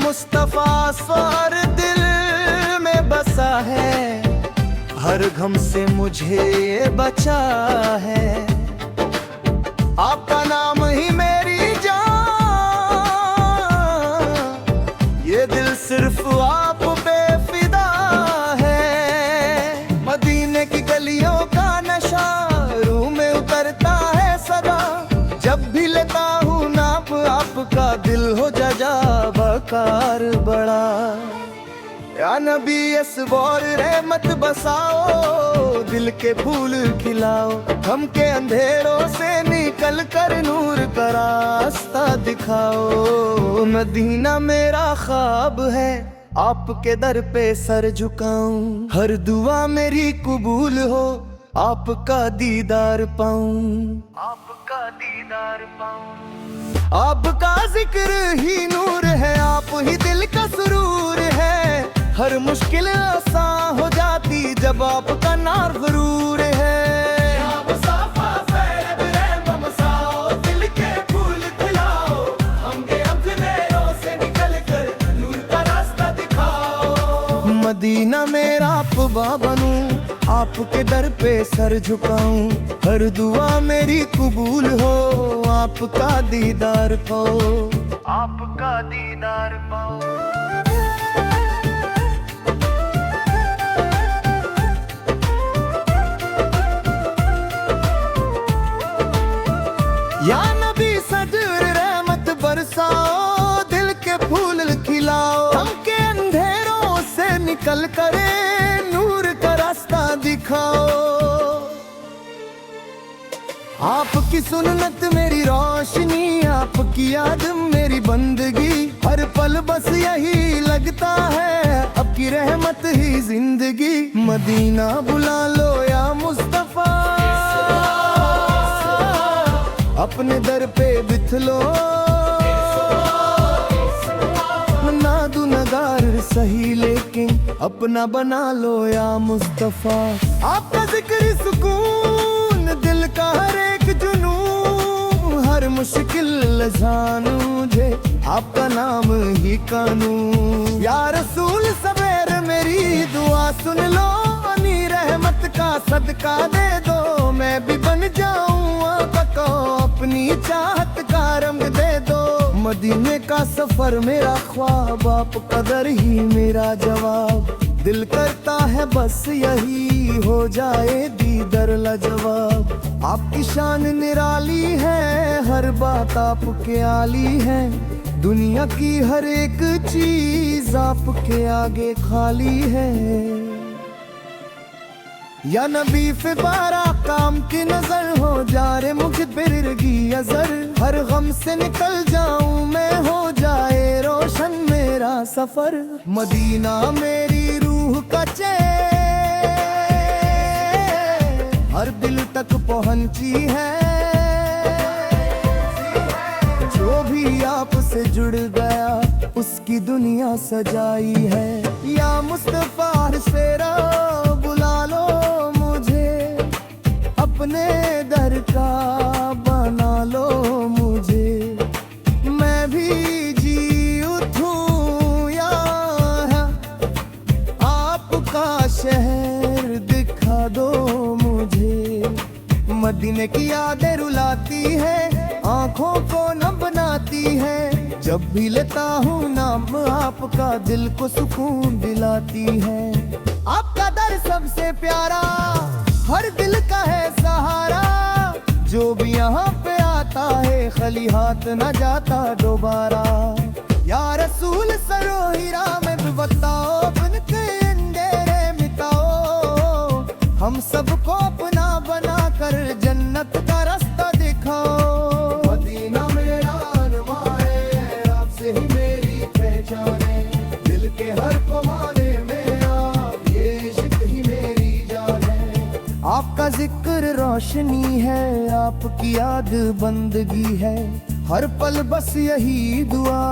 मुस्तफा स्वर दिल में बसा है, हर गम से मुझे ये बचा है। आपका नाम ही मेरी जान, ये दिल सिर्फ आप पे फिदा है। मदीने की गलियों का नशा रूह में उतरता है सदा, जब भी लेता हूँ नाप आपका दिल हो जा बकार बड़ा। या नबी असवार रहमत बसाओ, दिल के फूल खिलाओ, हम के अंधेरों से निकल कर नूर का रास्ता दिखाओ। मदीना मेरा ख्वाब है, आपके दर पे सर झुकाऊं, हर दुआ मेरी कबूल हो, आपका दीदार पाऊं, आपका दीदार पाऊं। आपका जिक्र ही नूर है, आप ही दिल का सुरूर है, हर मुश्किल आसान हो जाती जब आपका नाम जरूर है। दिल के फूल खिलाओ, हमके अंधेरों से निकल कर नूर का रास्ता दिखाओ। मदीना मेरा क़ुबा बनूं, आपके दर पे सर झुकाऊं, हर दुआ मेरी कबूल हो, आपका दीदार पाओ, आपका दीदार पाओ। या नबी सजर रहमत बरसाओ, दिल के फूल खिलाओ, हमके अंधेरों से निकल कर नूर का रास्ता दिखाओ। आपकी सुन्नत मेरी रोशनी, आपकी याद मेरी बंदगी, हर पल बस यही लगता है आपकी रहमत ही जिंदगी। मदीना बुला लो या मुस्तफा, अपने दर पे बिठलो, ना गुनहगार सही लेकिन अपना बना लो या मुस्तफा। आपका जिक्र सुकून, दिल का हर एक जुनून, हर मुश्किल जानू मुझे आपका नाम ही कानून। या रसूल सवेर मेरी दुआ सुन लो, अपनी रहमत का सदका दे दो, मैं भी बन जाऊं आपको अपनी चाहत का रंग दे दो। मदीने का सफर मेरा ख्वाब, आप कदर ही मेरा जवाब, दिल करता है बस यही हो जाए दीदर लाजवाब। आपकी शान निराली है, हर बात आपके आली है, दुनिया की हर एक चीज आपके आगे खाली है। या नबी फिबारा काम की नजर हो जा रे मुखबिरगी अजर, हर गम से निकल जाऊं मैं, हो जाए रोशन मेरा सफर। मदीना मेरी रूह का चैन, हर दिल तक पहुंची है, जो भी आपसे जुड़ गया उसकी दुनिया सजाई है। या मुस्तफा सेरा बुला लो मुझे, अपने दर का बना लो मुझे, मैं भी जी उठूं यहाँ, आपका शहर दिखा दो मुझे। मदीने की यादें रुलाती है, आंखों को न बनाती है, जब भी लेता हूँ नाम आपका दिल को सुकून दिलाती है। आपका दर सबसे प्यारा, हर दिल का है सहारा, जो भी यहाँ पे आता है खाली हाथ न जाता दोबारा। या रसूल सरो हीरा में भी बताओ, बन के अंधेरे मिटाओ, हम सबको अपना बना कर जन्नत का रास्ता दिखाओ। मदीना मेरा अरमान है, आपसे ही मेरी पहचान है, दिल के हर कोने में आप, ये इश्क ही मेरी जान है। आपका जिक्र रोशनी है, आपकी याद बंदगी है, हर पल बस यही दुआ,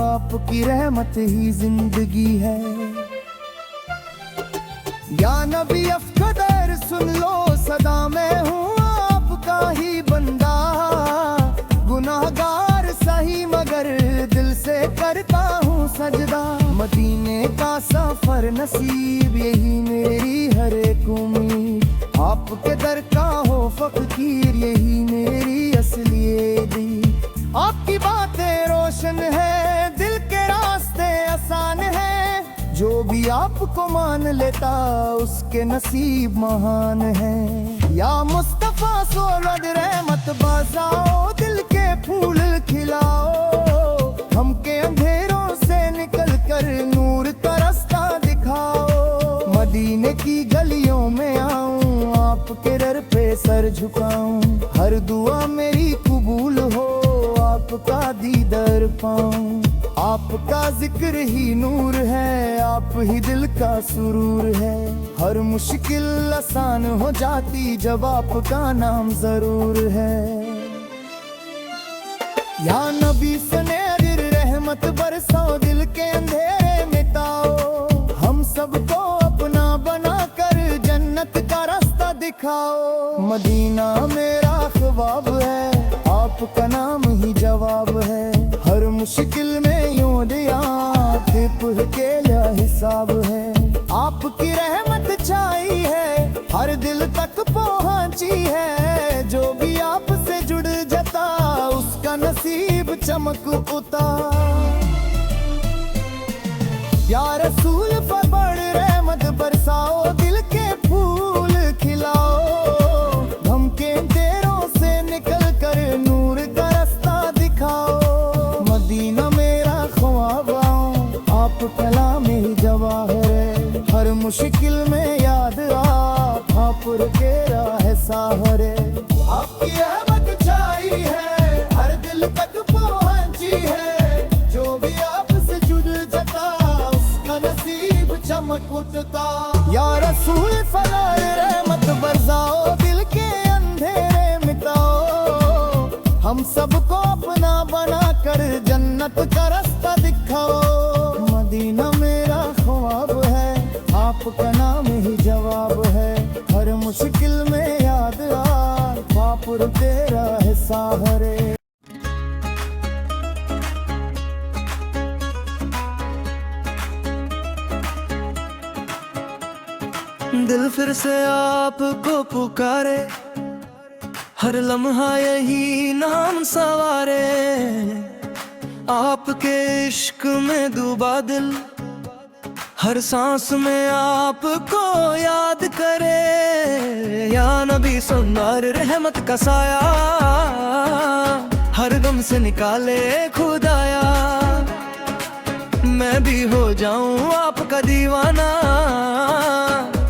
आपकी रहमत ही जिंदगी है। या नबी अफ़क़दर सुन लो सदा, मैं हूँ आपका ही बंदा, गुनाहगार सही मगर दिल से करता हूँ सजदा। हर नसीब, यही मेरी हर एक उम्मीद। आपके दर का हो फकीर, यही मेरी असली दी। आपकी बातें रोशन है, दिल के रास्ते आसान है। जो भी आपको मान लेता उसके नसीब महान है। या मुस्तफा सोरद रहमत बरसाओ, दिल के फूल खिलाओ। हमके अंधेरों से निकल कर नूर का रास्ता दिखाओ। मदीने की गलियों में आऊं, आपके दर पे सर झुकाऊं। हर दुआ मेरी कबूल हो, आपका दीदार पाऊं। आपका जिक्र ही नूर है, आप ही दिल का सुरूर है। हर मुश्किल आसान हो जाती जब आपका नाम जरूर है। या नबी सनेर रहमत बरसाओ, दिल के अंधेरे मिटाओ। हम सबको अपना बना कर जन्नत का रास्ता दिखाओ। मदीना मेरा ख्वाब है, आपका नाम ही जवाब है। हर मुश्किल में यूं दिया के लिया हिसाब है। आपकी रहमत छाई है, हर दिल तक पहुंची है। जो भी आपसे जुड़ जाता उसका नसीब चमक उता। या रसूल फबड़ रहमत बरसाओ, दिल के फूल खिलाओ। धमके तेरों से निकल कर नूर का रास्ता दिखाओ। मदीना मेरा ख्वाब, आप कलाम ही जवाहर है। हर मुश्किल में याद आप के राह साहरे। आपकी रहमत छाई है, हर दिल तक पहुंची है। जो भी आपसे जुड़ जाता उसका नसीब चमक उठता। या रसूल फलाए रहमत बरसाओ, दिल के अंधेरे मिटाओ। हम सबको अपना बना कर जन्नत का रास्ता दिखाओ। मदीना मेरा ख्वाब है, आपका नाम ही जवाब है। हर मुश्किल में याद आप तेरा है सहारे। दिल फिर से आपको पुकारे, हर लम्हा यही नाम सवारे। आपके इश्क में डूबा दिल, हर सांस में आपको याद करे। या नबी सुनार रहमत का साया, हर गम से निकाले खुदाया। मैं भी हो जाऊं आपका दीवाना,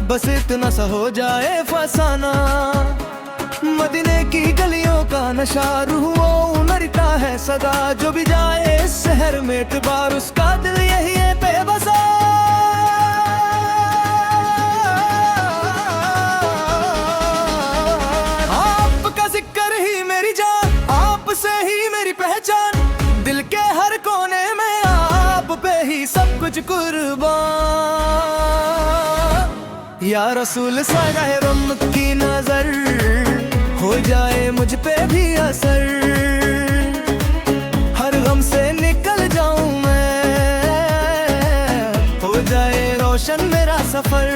बस इतना सा हो जाए फसाना। मदीने की गलियों का नशा रूहों मरता है सदा। जो भी जाए इस शहर में इतबार, उसका दिल यही है बेबसा। आपका जिक्र ही मेरी जान, आपसे ही मेरी पहचान। दिल के हर कोने में आप पे ही सब कुछ कुर्बान। या रसूल साया रमत की नजर, हो जाए मुझ पे भी असर। हर गम से निकल जाऊं मैं, हो जाए रोशन मेरा सफर।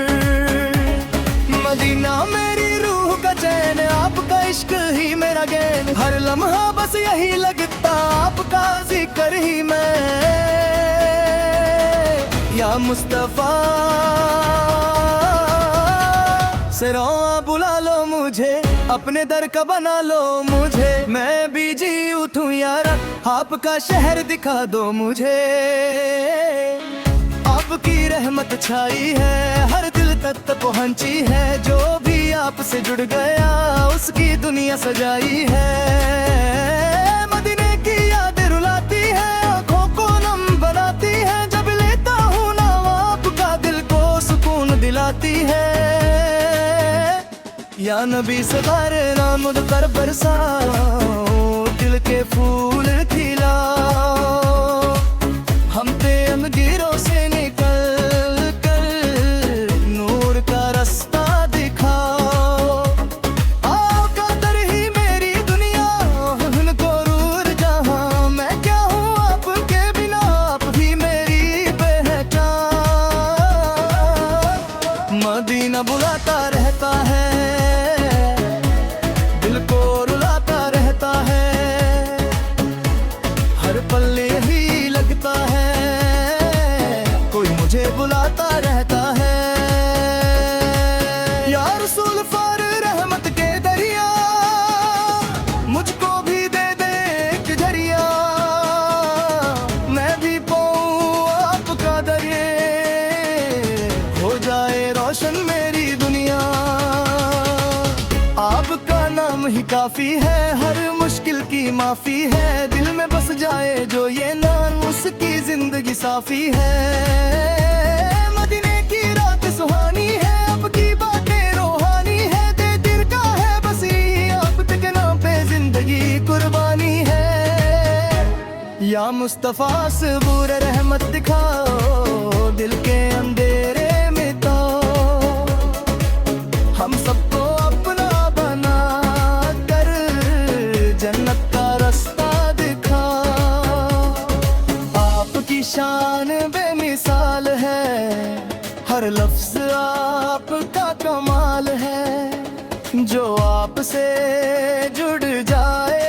मदीना मेरी रूह का चैन, आपका इश्क ही मेरा गैन। हर लम्हा बस यही लगता आपका जिक्र ही मैं। या मुस्तफा सरा बुला लो मुझे, अपने दर का बना लो मुझे। मैं भी जी उठूं यारा, आपका शहर दिखा दो मुझे। आपकी रहमत छाई है, हर दिल तक पहुंची है। जो भी आपसे जुड़ गया उसकी दुनिया सजाई है। मदीने की यादें रुलाती है, आँखों को नम बनाती है। जब लेता हूँ नाम आपका, दिल को सुकून दिलाती है। या नबी सदारे नाम कर बरसाओ, दिल के फूल खिलाओ। हम पे अंधेरों से निकल कर नूर का रास्ता दिखाओ। आपका दर ही मेरी दुनिया, उनको रूर जहां। मैं क्या हूँ आपके बिना, आप भी मेरी पहचान। मदीना बुलाता रहता है, दिल को रुलाता रहता है, हर पल यही लगता है, कोई मुझे बुलाता रहता है। या रसूल फार रहमत के दरिया, मुझको भी दे दे एक झरिया, मैं भी पाऊं आपका दरिया, हो जाए रोशन मेरी दुनिया। आपका नाम ही काफी है, हर मुश्किल की माफी है, दिल में बस जाए जो ये नाम, उसकी जिंदगी साफी है। मदीने की रात सुहानी है, आपकी बातें रूहानी है, दे दिल का है बस यही, आप के नाम पे जिंदगी कुर्बानी है। या मुस्तफा सबूर रहमत दिखाओ, दिल के अंधेरे मिटाओ, हम सबको अपना बना कर जन्नत का रास्ता दिखाओ। आपकी शान बेमिसाल है, हर लफ्ज आपका कमाल है, जो आपसे जुड़ जाए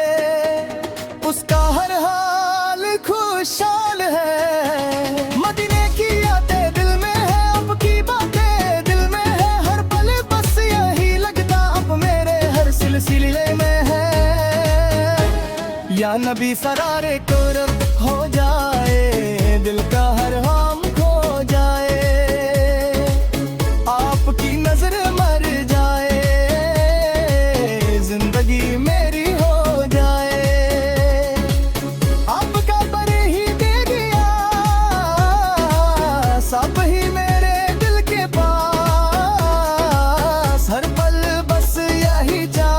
उसका हर हाल खुशहाल है। मदीने की यादें दिल में है, आपकी बातें दिल में है, हर पल बस यही लगता अब मेरे हर सिलसिले में है। या नबी फरारे कुर्ब हो जाए, दिल का हर हम खो जाए, आपकी नजर मर जाए, जिंदगी मेरी हो जाए। आपका पर ही दे गया, सब ही मेरे दिल के पास, हर पल बस यही चाह,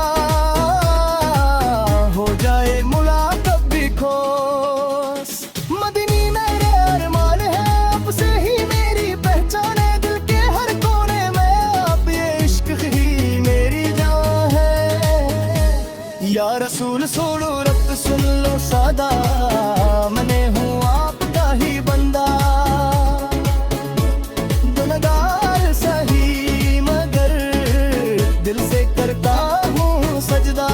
हो जाए मुलाकात भी खोस। मदनी मेरे अरमान है, आपसे ही मेरी पहचान है, दिल के हर कोने में आप, ये इश्क ही मेरी जान है। या रसूल सोलो रब सुन लो सादा, मैं हूँ आपका ही बंदा, गुनहगार सही मगर दिल से करता हूँ सजदा।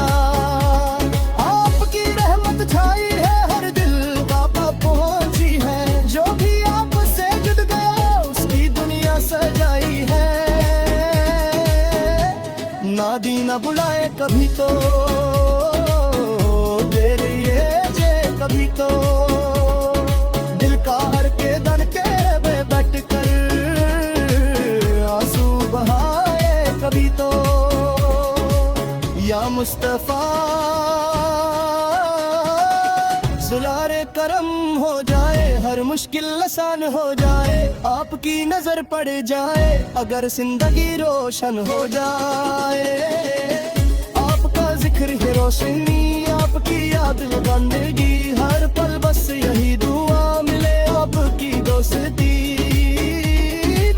आपकी रहमत छाई है, हर दिल बाबा पहुंची है, जो भी आपसे जुड़ गया उसकी दुनिया सजाई है। नादी न बुलाए कभी तो, तेरे ये जे कभी तो, दिल का हर के दन के में बैठ कर आंसू बहाए कभी तो। या मुस्तफा सुलारे करम हो जाए, हर मुश्किल आसान हो जाए, आपकी नजर पड़ जाए, अगर जिंदगी रोशन हो जाए। आपका जिक्र है रोशनी, आपकी याद बंदगी, हर पल बस यही दुआ मिले आपकी दोस्ती।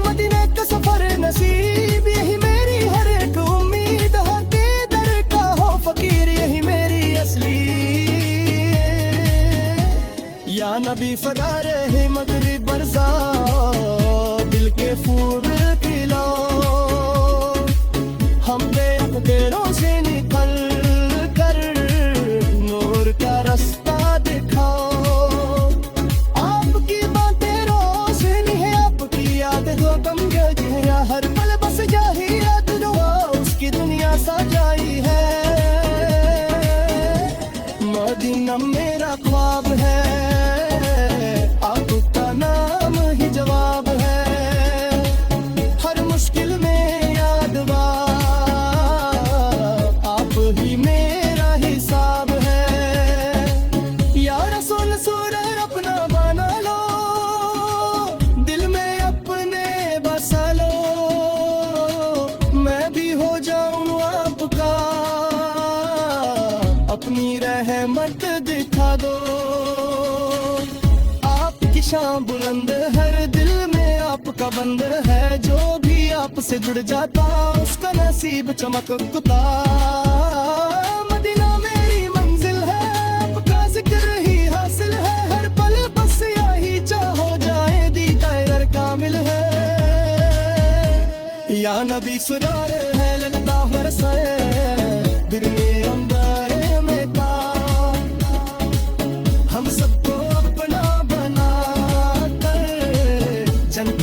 मदीने का सफर नसीब यही मेरी हर एक उम्मीद, हाथे दर का हो फकीर यही मेरी असली। या नबी फगार है मगरिब बरसा, दिल के फूल खिलाओ, हम तेरों से निकल कर नूर का रास्ता दिखाओ। आपकी बातें रोशनी है, आपकी याद दो गम चेहरा, हर पल बस यही याद दुआ उसकी दुनिया सजाई है। मदीना मेरा ख्वाब है, आपका नाम ही जवाब है, हर मुश्किल में याद आप ही मेरा हिसाब है। या रसूल सूरत अपना बना लो, दिल में अपने बसा लो, मैं भी हो जाऊं आपका, अपनी रहमत दिखा दो। आपकी शान बुलंद हर दिल में आपका बंद है, जो भी आपसे जुड़ जाता उसका नसीब चमकता। मदीना मेरी मंजिल है, आपका जिक्र ही हासिल है, हर पल बस यही चाहो जाए दीदार कामिल है। नबी सुरार है लगता बरसाए बिरले अंबारे में का हम सबको अपना बना कर जन्नत